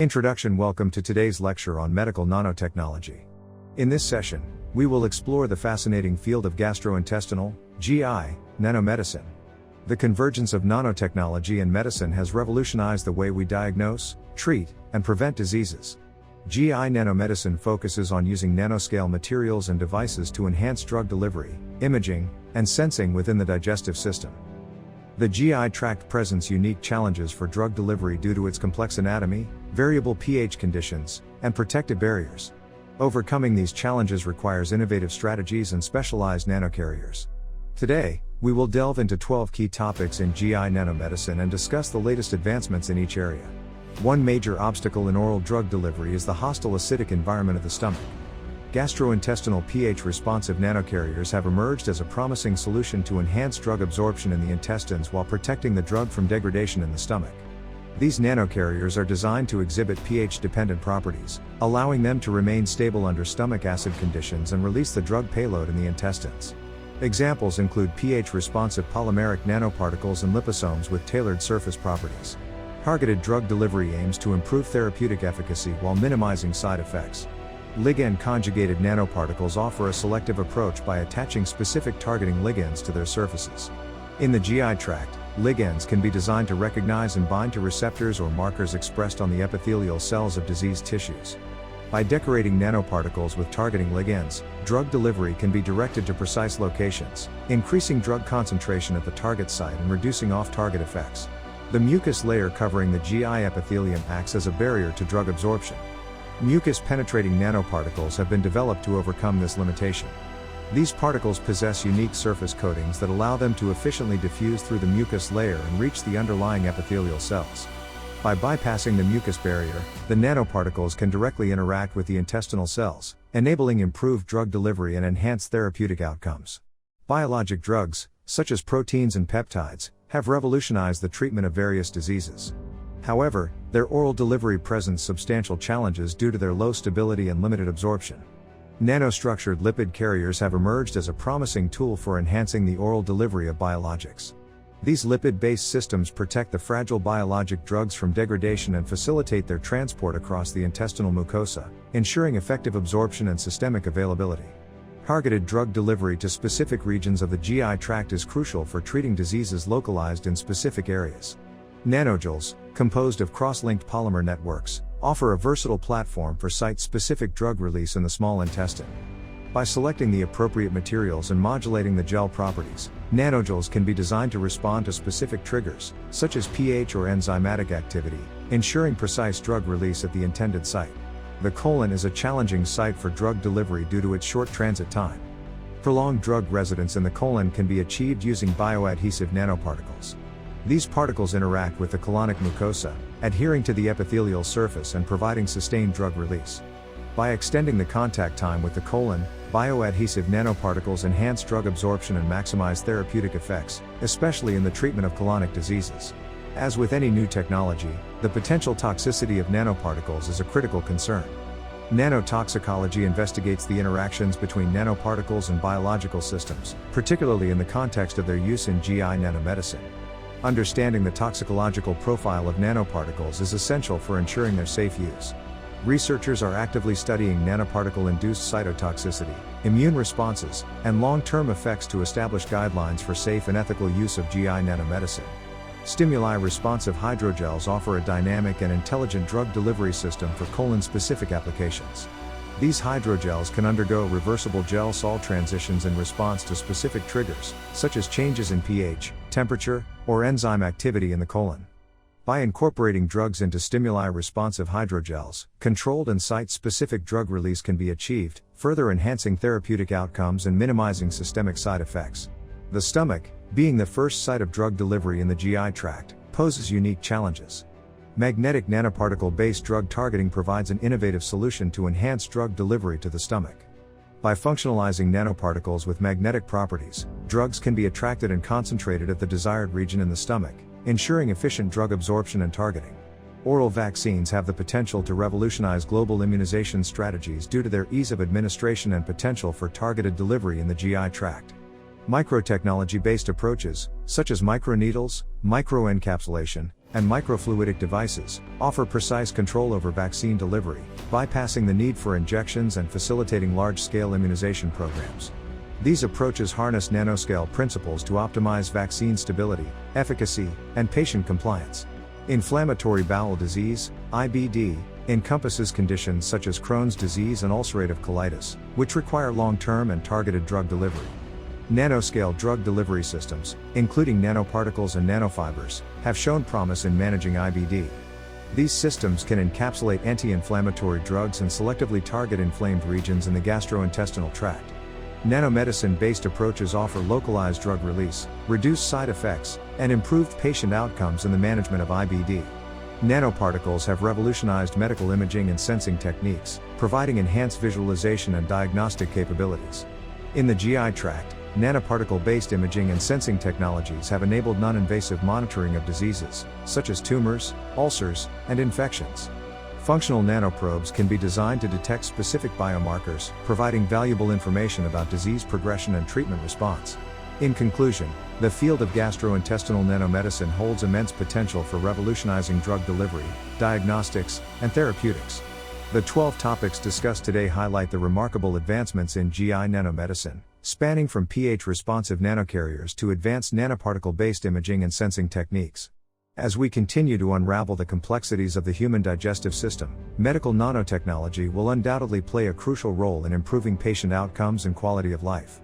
Introduction. Welcome to today's lecture on medical nanotechnology. In this session, we will explore the fascinating field of gastrointestinal, GI, nanomedicine. The convergence of nanotechnology and medicine has revolutionized the way we diagnose, treat, and prevent diseases. GI nanomedicine focuses on using nanoscale materials and devices to enhance drug delivery, imaging, and sensing within the digestive system. The GI tract presents unique challenges for drug delivery due to its complex anatomy, variable pH conditions, and protective barriers. Overcoming these challenges requires innovative strategies and specialized nanocarriers. Today, we will delve into 12 key topics in GI nanomedicine and discuss the latest advancements in each area. One major obstacle in oral drug delivery is the hostile acidic environment of the stomach. Gastrointestinal pH-responsive nanocarriers have emerged as a promising solution to enhance drug absorption in the intestines while protecting the drug from degradation in the stomach. These nanocarriers are designed to exhibit pH-dependent properties, allowing them to remain stable under stomach acid conditions and release the drug payload in the intestines. Examples include pH-responsive polymeric nanoparticles and liposomes with tailored surface properties. Targeted drug delivery aims to improve therapeutic efficacy while minimizing side effects. Ligand-conjugated nanoparticles offer a selective approach by attaching specific targeting ligands to their surfaces. In the GI tract, ligands can be designed to recognize and bind to receptors or markers expressed on the epithelial cells of diseased tissues. By decorating nanoparticles with targeting ligands, drug delivery can be directed to precise locations, increasing drug concentration at the target site and reducing off-target effects. The mucus layer covering the GI epithelium acts as a barrier to drug absorption. Mucus-penetrating nanoparticles have been developed to overcome this limitation. These particles possess unique surface coatings that allow them to efficiently diffuse through the mucus layer and reach the underlying epithelial cells. By bypassing the mucus barrier, the nanoparticles can directly interact with the intestinal cells, enabling improved drug delivery and enhanced therapeutic outcomes. Biologic drugs, such as proteins and peptides, have revolutionized the treatment of various diseases. However, their oral delivery presents substantial challenges due to their low stability and limited absorption. Nanostructured lipid carriers have emerged as a promising tool for enhancing the oral delivery of biologics. These lipid-based systems protect the fragile biologic drugs from degradation and facilitate their transport across the intestinal mucosa, ensuring effective absorption and systemic availability. Targeted drug delivery to specific regions of the GI tract is crucial for treating diseases localized in specific areas. Nanogels, composed of cross-linked polymer networks, offer a versatile platform for site-specific drug release in the small intestine. By selecting the appropriate materials and modulating the gel properties, nanogels can be designed to respond to specific triggers, such as pH or enzymatic activity, ensuring precise drug release at the intended site. The colon is a challenging site for drug delivery due to its short transit time. Prolonged drug residence in the colon can be achieved using bioadhesive nanoparticles. These particles interact with the colonic mucosa, adhering to the epithelial surface and providing sustained drug release. By extending the contact time with the colon, bioadhesive nanoparticles enhance drug absorption and maximize therapeutic effects, especially in the treatment of colonic diseases. As with any new technology, the potential toxicity of nanoparticles is a critical concern. Nanotoxicology investigates the interactions between nanoparticles and biological systems, particularly in the context of their use in GI nanomedicine. Understanding the toxicological profile of nanoparticles is essential for ensuring their safe use. Researchers are actively studying nanoparticle-induced cytotoxicity, immune responses, and long-term effects to establish guidelines for safe and ethical use of GI nanomedicine. Stimuli-responsive hydrogels offer a dynamic and intelligent drug delivery system for colon-specific applications. These hydrogels can undergo reversible gel-sol transitions in response to specific triggers, such as changes in pH, temperature, or enzyme activity in the colon. By incorporating drugs into stimuli-responsive hydrogels, controlled and site-specific drug release can be achieved, further enhancing therapeutic outcomes and minimizing systemic side effects. The stomach, being the first site of drug delivery in the GI tract, poses unique challenges. Magnetic nanoparticle-based drug targeting provides an innovative solution to enhance drug delivery to the stomach. By functionalizing nanoparticles with magnetic properties, drugs can be attracted and concentrated at the desired region in the stomach, ensuring efficient drug absorption and targeting. Oral vaccines have the potential to revolutionize global immunization strategies due to their ease of administration and potential for targeted delivery in the GI tract. Microtechnology-based approaches, such as microneedles, microencapsulation, and microfluidic devices, offer precise control over vaccine delivery, bypassing the need for injections and facilitating large-scale immunization programs. These approaches harness nanoscale principles to optimize vaccine stability, efficacy, and patient compliance. Inflammatory bowel disease, IBD, encompasses conditions such as Crohn's disease and ulcerative colitis, which require long-term and targeted drug delivery. Nanoscale drug delivery systems, including nanoparticles and nanofibers, have shown promise in managing IBD. These systems can encapsulate anti-inflammatory drugs and selectively target inflamed regions in the gastrointestinal tract. Nanomedicine-based approaches offer localized drug release, reduced side effects, and improved patient outcomes in the management of IBD. Nanoparticles have revolutionized medical imaging and sensing techniques, providing enhanced visualization and diagnostic capabilities. In the GI tract, nanoparticle-based imaging and sensing technologies have enabled non-invasive monitoring of diseases, such as tumors, ulcers, and infections. Functional nanoprobes can be designed to detect specific biomarkers, providing valuable information about disease progression and treatment response. In conclusion, the field of gastrointestinal nanomedicine holds immense potential for revolutionizing drug delivery, diagnostics, and therapeutics. The 12 topics discussed today highlight the remarkable advancements in GI nanomedicine, spanning from pH-responsive nanocarriers to advanced nanoparticle-based imaging and sensing techniques. As we continue to unravel the complexities of the human digestive system, medical nanotechnology will undoubtedly play a crucial role in improving patient outcomes and quality of life.